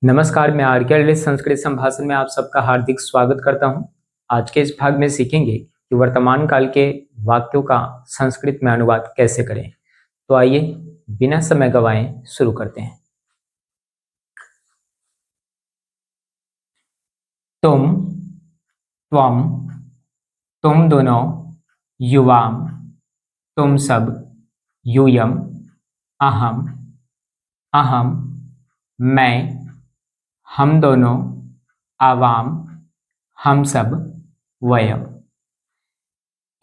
नमस्कार, मैं आर्किया संस्कृत संभाषण में आप सबका हार्दिक स्वागत करता हूं। आज के इस भाग में सीखेंगे कि वर्तमान काल के वाक्यों का संस्कृत में अनुवाद कैसे करें। तो आइए बिना समय गवाएं शुरू करते हैं। तुम, त्वम, तुम दोनों, युवाम, तुम सब, यूयम, अहम, अहम, मैं, हम दोनों, आवाम, हम सब, वयम।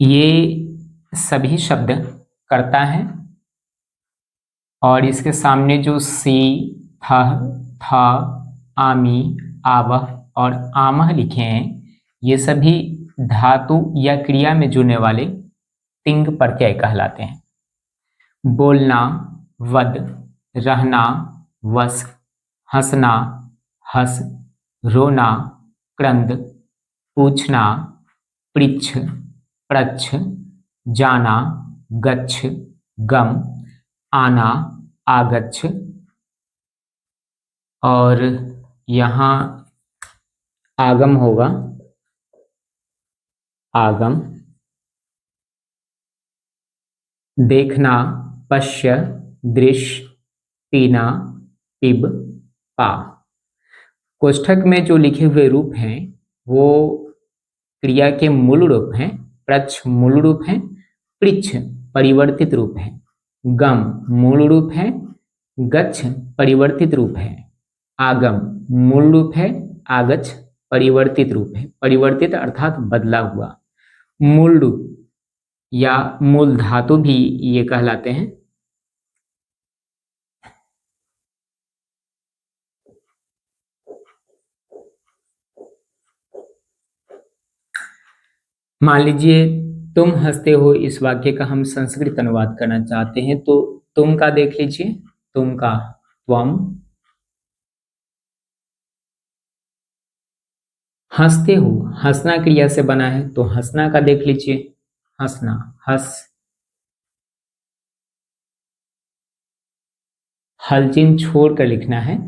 ये सभी शब्द कर्ता हैं और इसके सामने जो सी, थह, था, आमी, आवह और आमह लिखे हैं, ये सभी धातु या क्रिया में जुड़ने वाले तिंग प्रत्यय कहलाते हैं। बोलना, वद, रहना, वस, हंसना, हस, रोना, क्रंद, पूछना, पृच्छ, प्रच्छ, जाना, गच्छ, गम, आना, आगच्छ। और यहाँ आगम होगा, आगम। देखना, पश्य, दृश्य, पीना, पिब, पा। कोष्ठक में जो लिखे हुए रूप हैं वो क्रिया के मूल रूप हैं। प्रच्छ मूल रूप है, पृच्छ परिवर्तित रूप है, गम मूल रूप है, गच्छ परिवर्तित रूप है, आगम मूल रूप है, आगच्छ परिवर्तित रूप है। परिवर्तित अर्थात बदला हुआ। मूल रूप या मूल धातु भी ये कहलाते हैं। मान लीजिए तुम हंसते हो, इस वाक्य का हम संस्कृत अनुवाद करना चाहते हैं, तो तुम का देख लीजिए, तुम का त्वम। हंसते हो, हंसना क्रिया से बना है, तो हंसना का देख लीजिए, हंसना, हस। हलचिन छोड़कर लिखना है।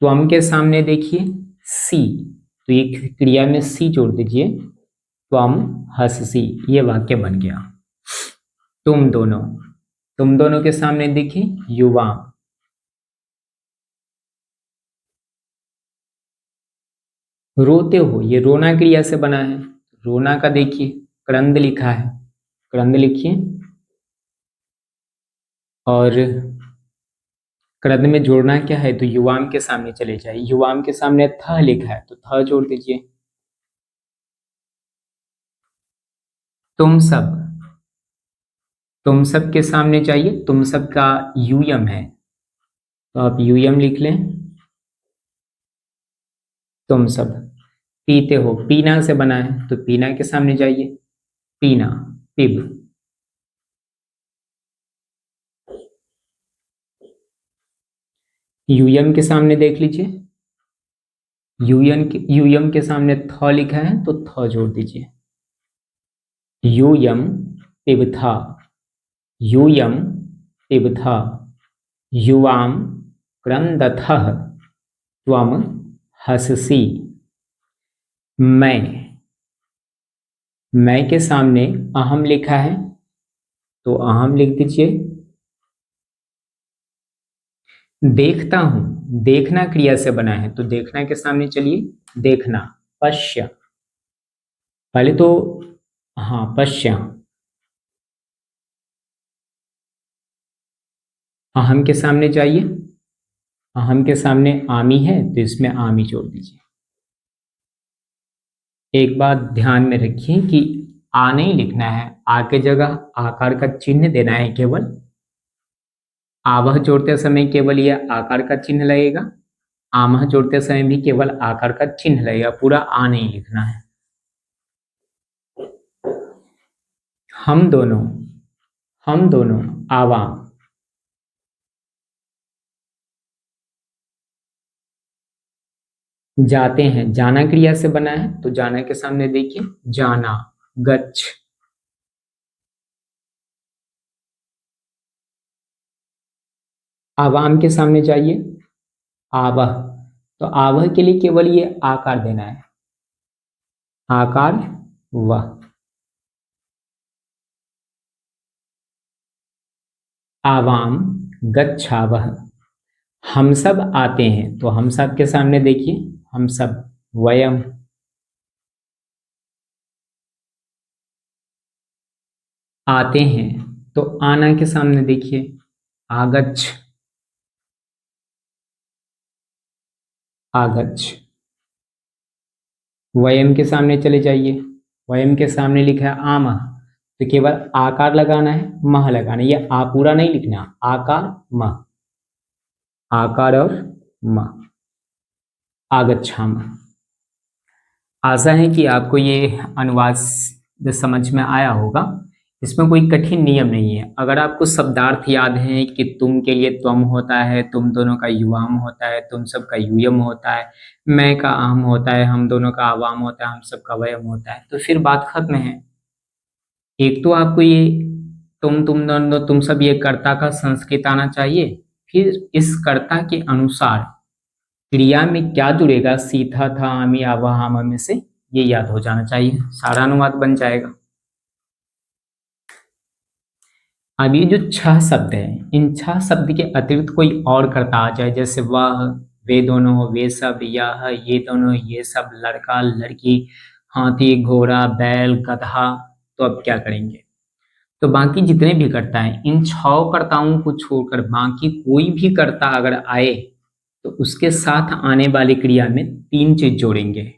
त्वम के सामने देखिए सी, तो ये क्रिया में सी जोड़ दीजिए, त्वम हंससी, ये वाक्य बन गया। तुम दोनों, तुम दोनों के सामने देखिए युवा। रोते हो, ये रोना क्रिया से बना है, रोना का देखिए क्रंद लिखा है, क्रंद लिखिए। और क्रंद में जोड़ना क्या है, तो युवाम के सामने चले जाइए। युवाम के सामने थ लिखा है तो थ जोड़ दीजिए। तुम सब, तुम सब के सामने जाइए, तुम सब का यूयम है तो आप यूयम लिख लें। तुम सब। पीते हो, पीना से बना है तो पीना के सामने जाइए, पीना, पिब। यूयम के सामने देख लीजिए, यूयम के सामने थ लिखा है तो थ जोड़ दीजिए। यूयम पिबथा, यूयम पिबथा, युवाम क्रंदथः, त्वम हससी। मैं के सामने अहम लिखा है तो अहम लिख दीजिए। देखता हूं, देखना क्रिया से बना है तो देखना के सामने चलिए, देखना, पश्य। पहले तो हाँ, पश्य। अहम के सामने जाइए, अहम के सामने आमी है तो इसमें आमी जोड़ दीजिए। एक बात ध्यान में रखिए कि आ नहीं लिखना है, आ के जगह आकार का चिन्ह देना है केवल। आवह जोड़ते समय केवल यह आकार का चिन्ह लगेगा, आमह जोड़ते समय भी केवल आकार का चिन्ह लगेगा, पूरा आ नहीं लिखना है। हम दोनों, हम दोनों, आवाम। जाते हैं, जाना क्रिया से बना है तो जाना के सामने देखिए जाना, गच्छ। आवाम के सामने जाइए, आवह, तो आवह के लिए केवल ये आकार देना है, आकार वह। आवाम गच्छावह, हम सब आते हैं, तो हम सब के सामने देखिए हम सब, वयम। आते हैं, तो आना के सामने देखिए आगच्छ, आगच्छ। वयम के सामने चले जाइए, वयम के सामने लिखा है आमः, तो केवल आकार लगाना है, मह लगाना है, ये आ पूरा नहीं लिखना, आकार मह, आकार और मह, आगच्छामः। आशा है कि आपको ये अनुवाद समझ में आया होगा। इसमें कोई कठिन नियम नहीं है। अगर आपको शब्दार्थ याद है कि तुम के लिए त्वम होता है, तुम दोनों का युवाम होता है, तुम सब का यूयम होता है, मैं का आम होता है, हम दोनों का आवाम होता है, हम सब का वयम होता है, तो फिर बात खत्म है। एक तो आपको ये तुम दोनों तुम सब ये कर्ता का संस्कृत आना चाहिए, फिर इस कर्ता के अनुसार क्रिया में क्या जुड़ेगा, सीथा था आमी आवा हामा में से, ये याद हो जाना चाहिए, सारा अनुवाद बन जाएगा। अब ये जो छह शब्द हैं, इन छह शब्द के अतिरिक्त कोई और कर्ता आ जाए, जैसे वह, वे दोनों, वे सब, यह, ये दोनों, ये सब, लड़का लड़की, हाथी घोड़ा बैल गधा, तो अब क्या करेंगे। तो बाकी जितने भी कर्ता हैं, इन छह कर्ताओं को छोड़कर बाकी कोई भी कर्ता अगर आए, तो उसके साथ आने वाली क्रिया में तीन चीज जोड़ेंगे,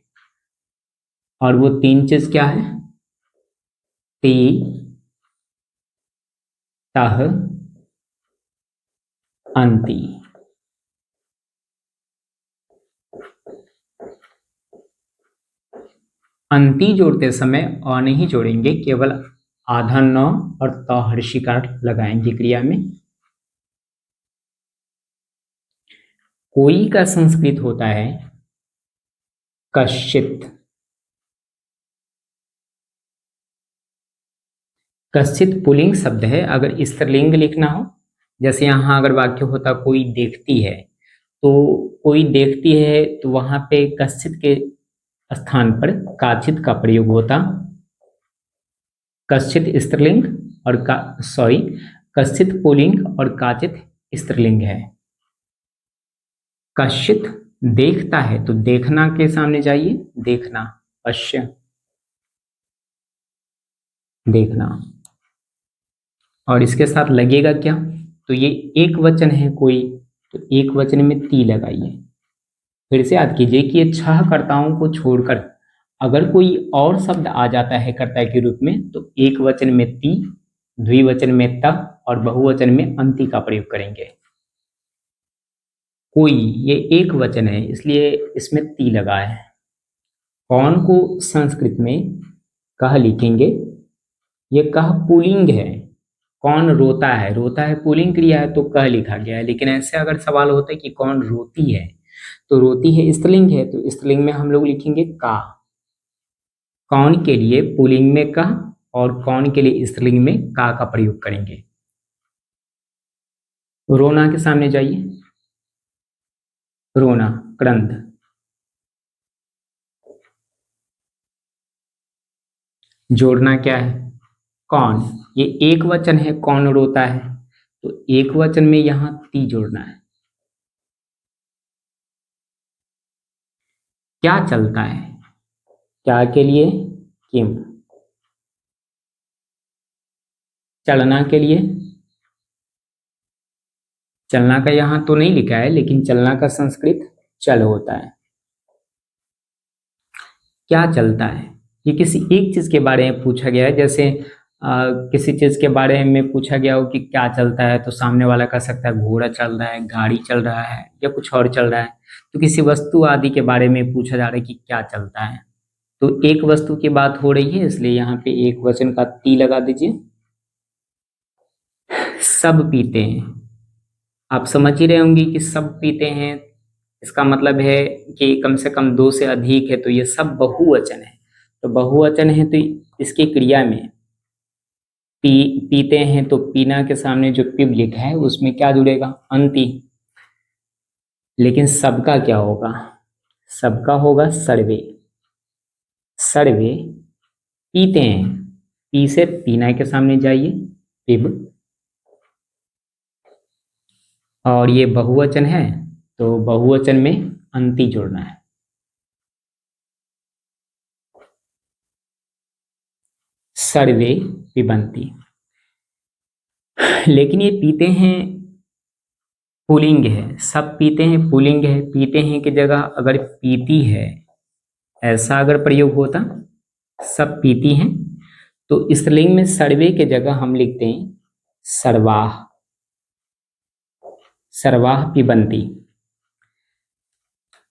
और वो तीन चीज क्या है, ती, तह, अंति। अंति जोड़ते समय अ नहीं जोड़ेंगे, केवल आधा न और त हर्षिकार लगाएंगे क्रिया में। कोई का संस्कृत होता है कश्चित। कश्चित पुल्लिंग शब्द है। अगर स्त्रीलिंग लिखना हो, जैसे यहाँ अगर वाक्य होता कोई देखती है, तो कोई देखती है, तो वहां पे कश्चित के स्थान पर काचित का प्रयोग होता। कश्चित स्त्रीलिंग और का सॉरी, कश्चित पुल्लिंग और काचित स्त्रीलिंग है। कश्चित देखता है, तो देखना के सामने जाइए, देखना, पश्य, देखना। और इसके साथ लगेगा क्या, तो ये एक वचन है कोई, तो एक वचन में ती लगाइए। फिर से याद कीजिए कि ये छह कर्ताओं को छोड़कर अगर कोई और शब्द आ जाता है कर्ता के रूप में, तो एक वचन में ती, द्विवचन में त और बहुवचन में अंति का प्रयोग करेंगे। कोई, ये एक वचन है, इसलिए इसमें ती लगा है। कौन को संस्कृत में कह लिखेंगे, ये कह पुल्लिंग है। कौन रोता है, रोता है पुल्लिंग क्रिया है, तो कह लिखा गया है। लेकिन ऐसे अगर सवाल होता है कि कौन रोती है, तो रोती है स्त्रीलिंग है, तो स्त्रीलिंग में हम लोग लिखेंगे का। कौन के लिए पुल्लिंग में कह, और कौन के लिए स्त्रीलिंग में का प्रयोग करेंगे। रोना के सामने जाइए, रोना, क्रंद। जोड़ना क्या है, कौन, ये एक वचन है, कौन रोता है, तो एक वचन में यहां ती जोड़ना है। क्या चलता है, क्या के लिए किम। चलना के लिए, चलना का यहां तो नहीं लिखा है, लेकिन चलना का संस्कृत चल होता है। क्या चलता है, ये किसी एक चीज के बारे में पूछा गया है। जैसे किसी चीज के बारे में पूछा गया हो कि क्या चलता है, तो सामने वाला कह सकता है घोड़ा चल रहा है, गाड़ी चल रहा है, या कुछ और चल रहा है। तो किसी वस्तु आदि के बारे में पूछा जा रहा है कि क्या चलता है, तो एक वस्तु की बात हो रही है, इसलिए यहाँ पे एक वचन का ती लगा दीजिए। सब पीते हैं, आप समझ ही रहे होंगे कि सब पीते हैं, इसका मतलब है कि कम से कम दो से अधिक है, तो ये सब बहुवचन है। तो बहुवचन है, तो इसकी क्रिया में पीते हैं, तो पीना के सामने जो पिब लिखा है उसमें क्या जुड़ेगा, अंति। लेकिन सबका क्या होगा? सबका होगा सर्वे। सर्वे पीते हैं। पी से पीना के सामने जाइए, पिब। और ये बहुवचन है, तो बहुवचन में अंति जोड़ना है। सर्वे पिबंती। लेकिन ये पीते हैं पुल्लिंग है, सब पीते हैं पुल्लिंग है। पीते हैं की जगह अगर पीती है ऐसा अगर प्रयोग होता, सब पीती हैं, तो स्त्रीलिंग में सर्वे के जगह हम लिखते हैं सर्वाह। सर्वाह पिबंती।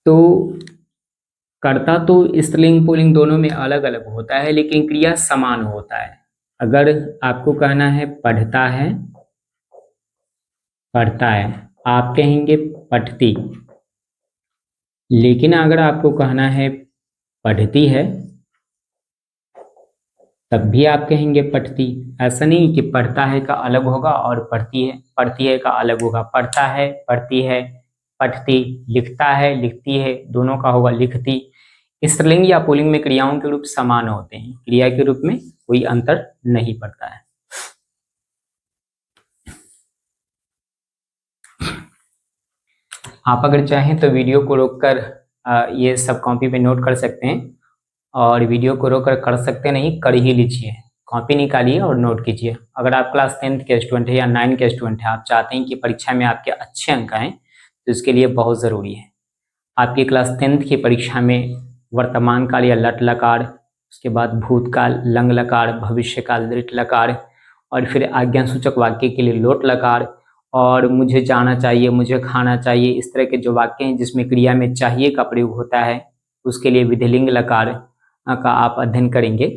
तो कर्ता तो स्त्रीलिंग पुल्लिंग दोनों में अलग अलग होता है, लेकिन क्रिया समान होता है। अगर आपको कहना है पढ़ता है, पढ़ता है, आप कहेंगे पढ़ती। लेकिन अगर आपको कहना है पढ़ती है, तब भी आप कहेंगे पढ़ती। ऐसा नहीं कि पढ़ता है का अलग होगा और पढ़ती है का अलग होगा। पढ़ता है, पढ़ती है, पढ़ती। लिखता है, लिखती है, दोनों का होगा लिखती। स्त्रीलिंग या पुल्लिंग में क्रियाओं के रूप समान होते हैं, क्रिया के रूप में कोई अंतर नहीं पड़ता है। आप अगर चाहें तो वीडियो को रोककर ये सब कॉपी पे नोट कर सकते हैं, और वीडियो को रोककर कर सकते नहीं, कर ही लीजिए। कॉपी निकालिए और नोट कीजिए। अगर आप क्लास 10th के स्टूडेंट हैं या 9 के स्टूडेंट हैं, आप चाहते हैं कि परीक्षा में आपके अच्छे अंक आएँ, तो इसके लिए बहुत ज़रूरी है आपकी क्लास 10th की परीक्षा में वर्तमान काल या लट लकार, उसके बाद भूतकाल लंग लकार, भविष्यकाल दृढ़ लकार, और फिर आज्ञा सूचक वाक्य के लिए लोट लकार, और मुझे जाना चाहिए, मुझे खाना चाहिए, इस तरह के जो वाक्य हैं जिसमें क्रिया में चाहिए का प्रयोग होता है, उसके लिए विधिलिंग लकार का आप अध्ययन करेंगे।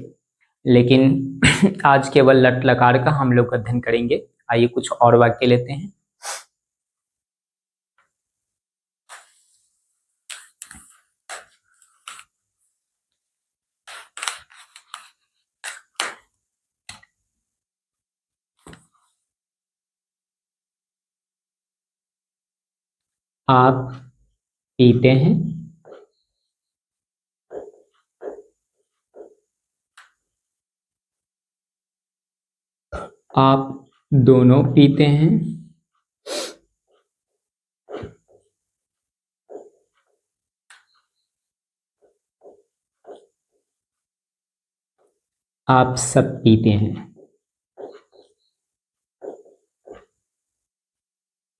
लेकिन आज केवल लट लकार का हम लोग अध्ययन करेंगे। आइए कुछ और वाक्य लेते हैं। आप पीते हैं, आप दोनों पीते हैं, आप सब पीते हैं।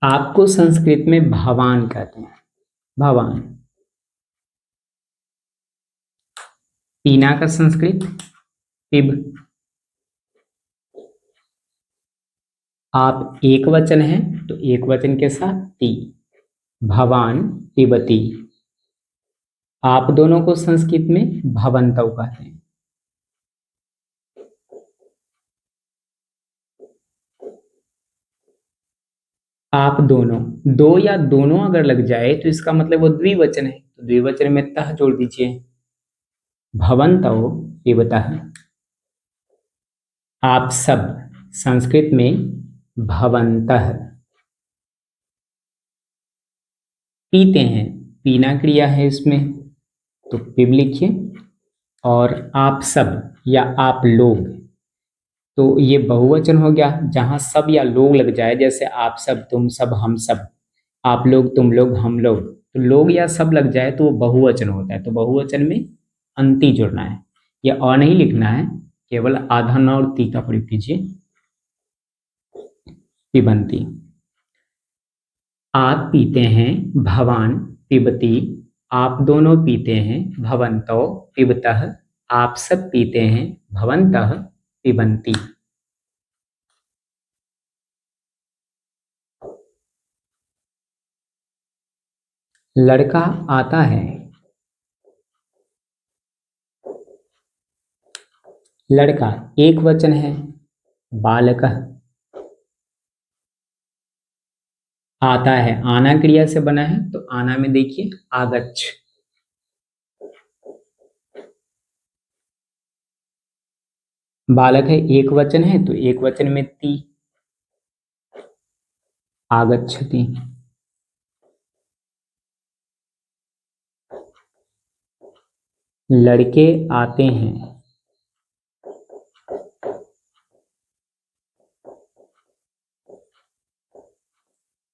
आपको संस्कृत में भवान कहते हैं, भवान। पीना का संस्कृत पिब। आप एक वचन है तो एक वचन के साथ ती, भवान पिबती। आप दोनों को संस्कृत में भवंतौ कहते हैं। आप दोनों, दो या दोनों अगर लग जाए तो इसका मतलब वो द्विवचन है, तो द्विवचन में तह जोड़ दीजिए, भवंतौ पिबतः। आप सब संस्कृत में भवंतः। पीते हैं, पीना क्रिया है इसमें, तो पिब लिखिए। और आप सब या आप लोग, तो ये बहुवचन हो गया। जहां सब या लोग लग जाए, जैसे आप सब, तुम सब, हम सब, आप लोग, तुम लोग, हम लोग, तो लोग या सब लग जाए तो वो बहुवचन होता है। तो बहुवचन में अंति जोड़ना है, या अ नहीं लिखना है, केवल आधा न और ती का प्रयोग कीजिए, पिबंती। आप पीते हैं, भवान पिबती। आप दोनों पीते हैं, भवंतो पिबतः। आप सब पीते हैं, भवन्तः पिबन्ति। लड़का आता है, लड़का एक वचन है, बालकः। आता है आना क्रिया से बना है, तो आना में देखिए आगच्छ। बालक है एक वचन है, तो एक वचन में ती, आगच्छति। लड़के आते हैं।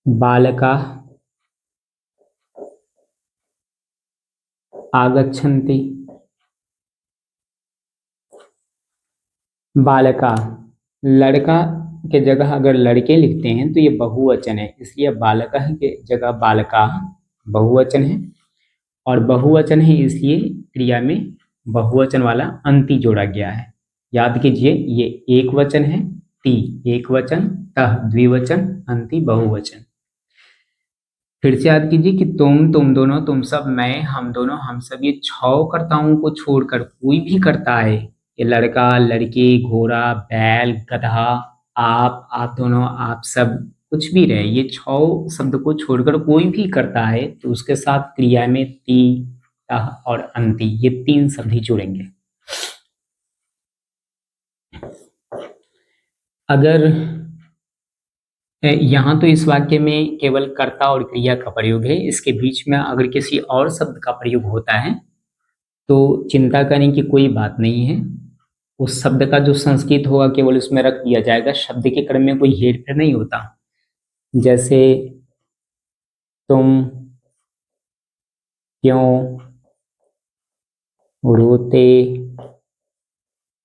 बालकाः आगच्छन्ति। बालका, लड़का के जगह अगर लड़के लिखते हैं तो ये बहुवचन है, इसलिए बालका के जगह बालका बहुवचन है, और बहुवचन है इसलिए क्रिया में बहुवचन वाला अंति जोड़ा गया है। याद कीजिए, ये एक वचन है, ती एक वचन, तह द्विवचन, अंति बहुवचन। फिर से याद कीजिए कि तुम दोनों, तुम सब, मैं, हम दोनों, हम सब, ये 6 कर्ताओं को छोड़कर कोई भी करता है, ये लड़का, लड़की, घोड़ा, बैल, गधा, आप दोनों, आप सब, कुछ भी रहे, ये 6 शब्द को छोड़कर कोई भी करता है तो उसके साथ क्रिया में ती, तह और अंति, ये 3 शब्द ही जुड़ेंगे। अगर यहाँ तो इस वाक्य में केवल कर्ता और क्रिया का प्रयोग है, इसके बीच में अगर किसी और शब्द का प्रयोग होता है तो चिंता करने की कोई बात नहीं है। उस शब्द का जो संस्कृत होगा केवल उसमें रख दिया जाएगा, शब्द के क्रम में कोई हेरफेर नहीं होता। जैसे तुम क्यों रोते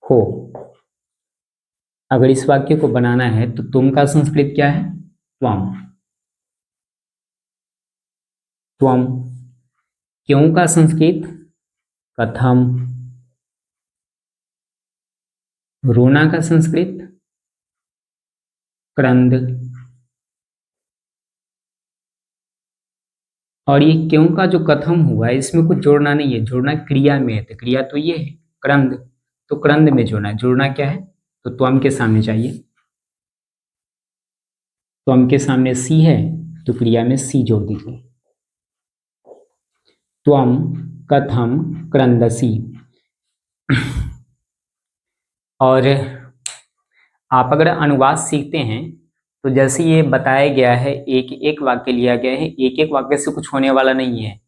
हो, अगर इस वाक्य को बनाना है तो तुम का संस्कृत क्या है? त्वम। त्वम। क्यों का संस्कृत कथम। रोना का संस्कृत क्रंद। और ये क्यों का जो कथम हुआ है इसमें कुछ जोड़ना नहीं है, जोड़ना क्रिया में है, तो क्रिया तो ये है क्रंद, तो क्रंद में जोड़ना है। जोड़ना क्या है? तो त्वम के सामने चाहिए, त्वम के सामने सी है तो क्रिया में सी जोड़ दीजिए। त्वम कथम क्रंदसी। और आप अगर अनुवाद सीखते हैं तो जैसे ये बताया गया है, एक एक वाक्य लिया गया है, एक एक वाक्य से कुछ होने वाला नहीं है।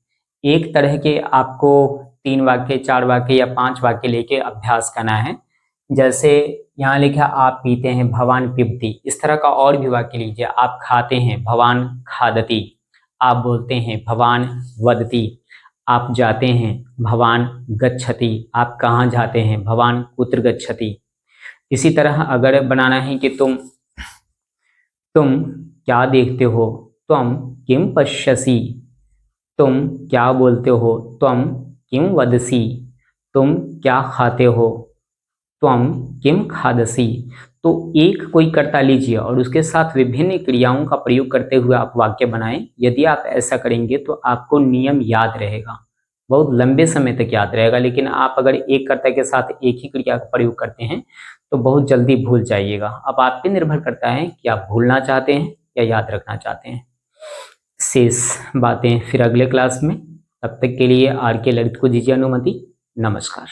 एक तरह के आपको 3 वाक्य, 4 वाक्य या 5 वाक्य लेके अभ्यास करना है। जैसे यहाँ लिखा आप पीते हैं, भवान पिबती, इस तरह का और भी वाक्य लीजिए। आप खाते हैं, भवान खादति। आप बोलते हैं, भवान वदति। आप जाते हैं, भवान गच्छति। आप कहाँ जाते हैं? भवान कुत्र गच्छति। इसी तरह अगर बनाना है कि तुम क्या देखते हो? त्वम किम पश्यसि। तुम क्या बोलते हो? त्वम किम वदसि। तुम क्या खाते हो? त्वम किम खादसि। तो एक कोई कर्ता लीजिए और उसके साथ विभिन्न क्रियाओं का प्रयोग करते हुए आप वाक्य बनाएं। यदि आप ऐसा करेंगे तो आपको नियम याद रहेगा, बहुत लंबे समय तक याद रहेगा। लेकिन आप अगर एक कर्ता के साथ एक ही क्रिया का प्रयोग करते हैं तो बहुत जल्दी भूल जाइएगा। अब आप पे निर्भर करता है कि आप भूलना चाहते हैं या याद रखना चाहते हैं। शेष बातें फिर अगले क्लास में। तब तक के लिए आर के ललित को दीजिए अनुमति। नमस्कार।